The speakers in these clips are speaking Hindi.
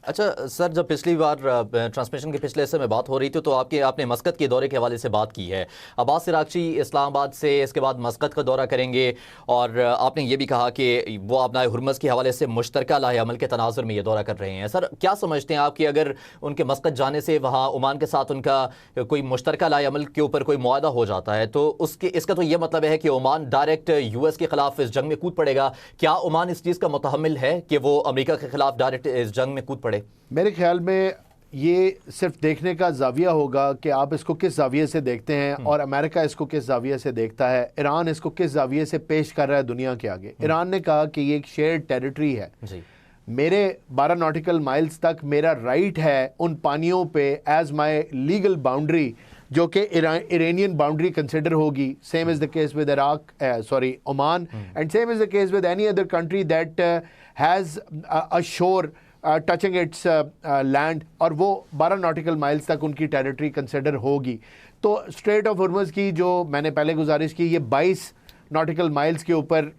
अच्छा सर, जब पिछली बार ट्रांसमिशन के पिछले हिस्से में बात हो रही थी तो आपने मस्कत के दौरे के हवाले से बात की है। अब्बास इराक्ची इस्लामाबाद से इसके बाद मस्कत का दौरा करेंगे और आपने ये भी कहा कि वो अपनाए हुर्मस के हवाले से मुश्तरका लाहे अमल के तनाजुर में ये दौरा कर रहे हैं। सर, क्या समझते हैं आप कि अगर उनके मस्कत जाने से वहाँ ओमान के साथ उनका कोई मुश्तरका लाहे अमल के ऊपर कोई मुआहदा हो जाता है तो इसका तो ये मतलब है कि ओमान डायरेक्ट US के खिलाफ इस जंग में कूद पड़ेगा। क्या ओमान इस चीज़ का मुतहम्मिल है कि वो अमेरिका के खिलाफ डायरेक्ट इस जंग में कूद पड़े? मेरे ख्याल में ये सिर्फ देखने का जाविया होगा कि आप इसको किस जाविये से देखते हैं और अमेरिका इसको किस जाविये से देखता है, ईरान इसको किस जाविये से पेश कर रहा है दुनिया के आगे। ईरान ने कहा कि ये एक शेयर्ड टेरिटरी है जी। मेरे 12 नॉटिकल माइल्स तक मेरा राइट है उन पानियों पे एज माय लीगल बाउंड्री, जो कि इरानियन बाउंड्री कंसिडर होगी। Same is the case with Oman and same is the case with any other country that has a शोर टचिंग इट्स लैंड, और वो 12 नॉटिकल माइल्स तक उनकी टेरिटरी कंसिडर होगी। तो स्ट्रेट ऑफ हुर्मुज़ की जो मैंने पहले गुजारिश की, ये 22 नॉटिकल माइल्स के ऊपर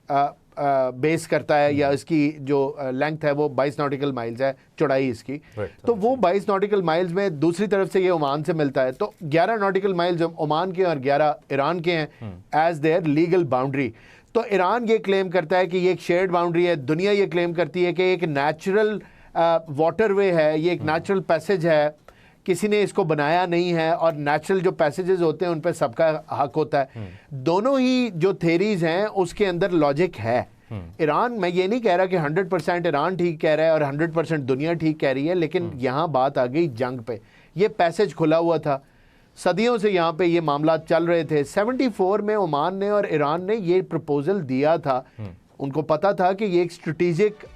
बेस करता है, या इसकी जो लेंथ है वो 22 नॉटिकल माइल्स है, चौड़ाई इसकी। तो वो 22 नॉटिकल माइल्स में दूसरी तरफ से ये ओमान से मिलता है, तो 11 नॉटिकल माइल्स ओमान के और 11 ईरान के हैं एज देयर लीगल बाउंड्री। तो ईरान ये क्लेम करता है कि ये एक शेयर्ड बाउंड्री है, दुनिया ये क्लेम करती है कि एक नेचुरल वाटरवे है, ये एक नेचुरल पैसेज है, किसी ने इसको बनाया नहीं है, और नेचुरल जो पैसेजेस होते हैं उन पर सबका हक होता है। दोनों ही जो थेरीज हैं उसके अंदर लॉजिक है। ईरान, मैं ये नहीं कह रहा कि 100% ईरान ठीक कह रहा है और 100% दुनिया ठीक कह रही है, लेकिन यहाँ बात आ गई जंग पे। ये पैसेज खुला हुआ था, सदियों से यहाँ पे ये मामला चल रहे थे। 74 में ओमान ने और ईरान ने ये प्रपोजल दिया था, उनको पता था कि ये एक स्ट्रेटेजिक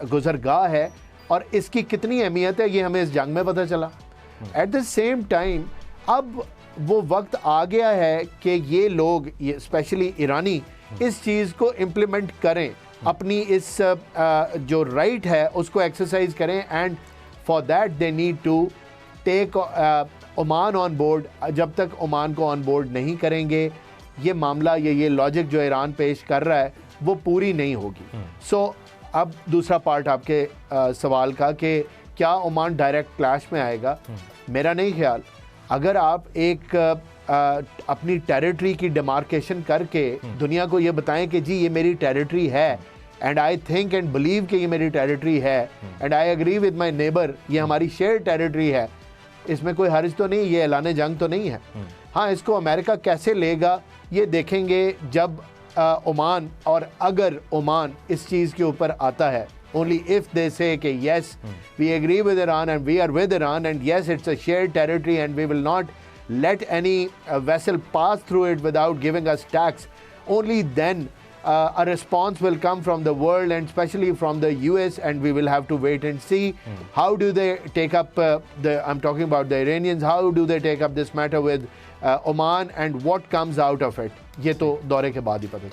गुजरगाह है और इसकी कितनी अहमियत है ये हमें इस जंग में पता चला। एट द सेम टाइम अब वो वक्त आ गया है कि ये लोग, ये स्पेशली ईरानी, इस चीज़ को इम्प्लीमेंट करें, अपनी इस जो राइट है उसको एक्सरसाइज करें, and for that they need to take Oman on board. जब तक ओमान को ऑन बोर्ड नहीं करेंगे, ये मामला, ये लॉजिक जो ईरान पेश कर रहा है वो पूरी नहीं होगी। सो अब दूसरा पार्ट आपके सवाल का कि क्या ओमान डायरेक्ट क्लैश में आएगा, मेरा नहीं ख्याल। अगर आप एक अपनी टेरिटरी की डिमार्केशन करके दुनिया को ये बताएं कि जी ये मेरी टेरिटरी है, and I think and believe कि ये मेरी टेरिटरी है, and I agree with my neighbour, ये हमारी शेयर टेरिटरी है, इसमें कोई हर्ज तो नहीं, ये ऐलान जंग तो नहीं है। हाँ, इसको अमेरिका कैसे लेगा ये देखेंगे जब ओमान, और अगर ओमान इस चीज़ के ऊपर आता है, only if they say कि yes we agree with Iran and we are with Iran and yes it's a shared territory and we will not let any vessel pass through it without giving us tax, only then a response will come from the world and especially from the US, and we will have to wait and see how do they take up I'm talking about the Iranians, how do they take up this matter with Oman and what comes out of it। ये तो दौरे के बाद ही पता चलेगा।